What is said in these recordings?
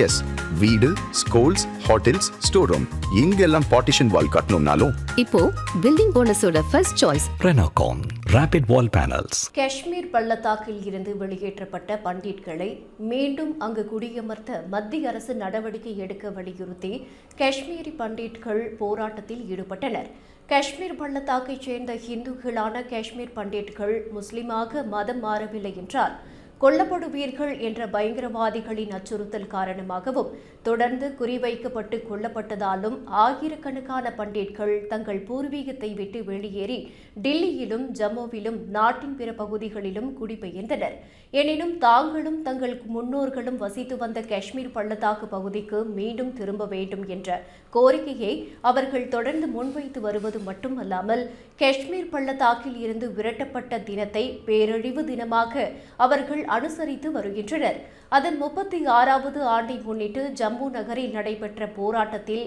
S, வீடு, schools, hotels, store room இங்கெல்லாம் partition wall கட்டணும்னாலும் இப்போ பில்டிங் போனஸோட first choice Renocon Rapid Wall Panels. Kashmir பள்ளத்தாக்கில் இருந்து வெளியேற்றப்பட்ட பண்டிட்களை மீண்டும் அங்கு குடியமர்த்த மத்திய அரசு நடவடிக்கை எடுக்க வலியுறுத்தி காஷ்மீரி பண்டிட்கள் போராட்டத்தில் ஈடுபட்டனர். காஷ்மீர் பள்ளத்தாக்கைச் சேர்ந்த இந்துக்களான காஷ்மீர் பண்டிட்கள் முஸ்லிமாக மதம் மாறவில்லை என்றால் கொல்லப்படுவீர்கள் என்ற பயங்கரவாதிகளின் அச்சுறுத்தல் காரணமாகவும் தொடர்ந்து குறிவைக்கப்பட்டு கொல்லப்பட்டதாலும் ஆயிரக்கணக்கான பண்டிட்கள் தங்கள் பூர்வீகத்தை விட்டு வெளியேறி டில்லியிலும் ஜம்முவிலும் நாட்டின் பிற பகுதிகளிலும் குடிபெயர்ந்தனர். எனினும் தாங்களும் தங்கள் முன்னோர்களும் வசித்து வந்த காஷ்மீர் பள்ளத்தாக்கு பகுதிக்கு மீண்டும் திரும்ப வேண்டும் என்ற கோரிக்கையை அவர்கள் தொடர்ந்து முன்வைத்து வருவது மட்டுமல்லாமல் காஷ்மீர் பள்ளத்தாக்கில் இருந்து விரட்டப்பட்ட தினத்தை பேரழிவு தினமாக அவர்கள் அனுசரித்து வருகின்றனர். அதன் 36வது ஆண்டை முன்னிட்டு ஜம்மு நகரில் நடைபெற்ற போராட்டத்தில்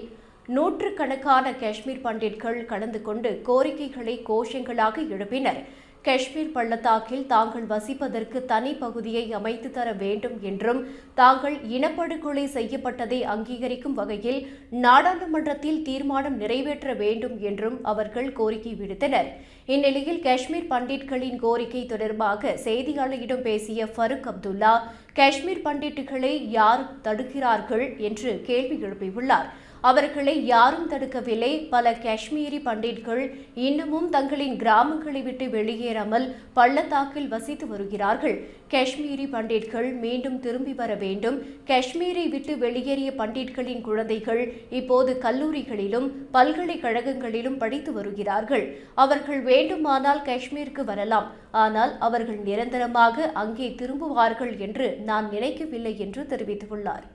நூற்றுக்கணக்கான காஷ்மீர் பண்டிட்கள் கலந்து கொண்டு கோரிக்கைகளை கோஷங்களாக எழுப்பினர். காஷ்மீர் பள்ளத்தாக்கில் தாங்கள் வசிப்பதற்கு தனி பகுதியை அமைத்து தர வேண்டும் என்றும் தாங்கள் இனப்படுகொலை செய்யப்பட்டதை அங்கீகரிக்கும் வகையில் நாடாளுமன்றத்தில் தீர்மானம் நிறைவேற்ற வேண்டும் என்றும் அவர்கள் கோரிக்கை விடுத்தனர். இந்நிலையில் காஷ்மீர் பண்டிட்களின் கோரிக்கை தொடர்பாக செய்தியாளர்களிடம் பேசிய ஃபருக் அப்துல்லா காஷ்மீர் பண்டிட்டுகளை யார் தடுக்கிறார்கள் என்று கேள்வி எழுப்பியுள்ளார். அவர்களை யாரும் தடுக்கவில்லை. பல காஷ்மீரி பண்டிட்கள் இன்னமும் தங்களின் கிராமங்களை விட்டு வெளியேறாமல் பள்ளத்தாக்கில் வசித்து வருகிறார்கள். காஷ்மீரி பண்டிட்கள் மீண்டும் திரும்பி வர வேண்டும். காஷ்மீரை விட்டு வெளியேறிய பண்டிட்களின் குழந்தைகள் இப்போது கல்லூரிகளிலும் பல்கலைக்கழகங்களிலும் படித்து வருகிறார்கள். அவர்கள் வேண்டுமானால் காஷ்மீருக்கு வரலாம், ஆனால் அவர்கள் நிரந்தரமாக அங்கே திரும்புவார்கள் என்று நான் நினைக்கவில்லை என்று தெரிவித்துள்ளார்.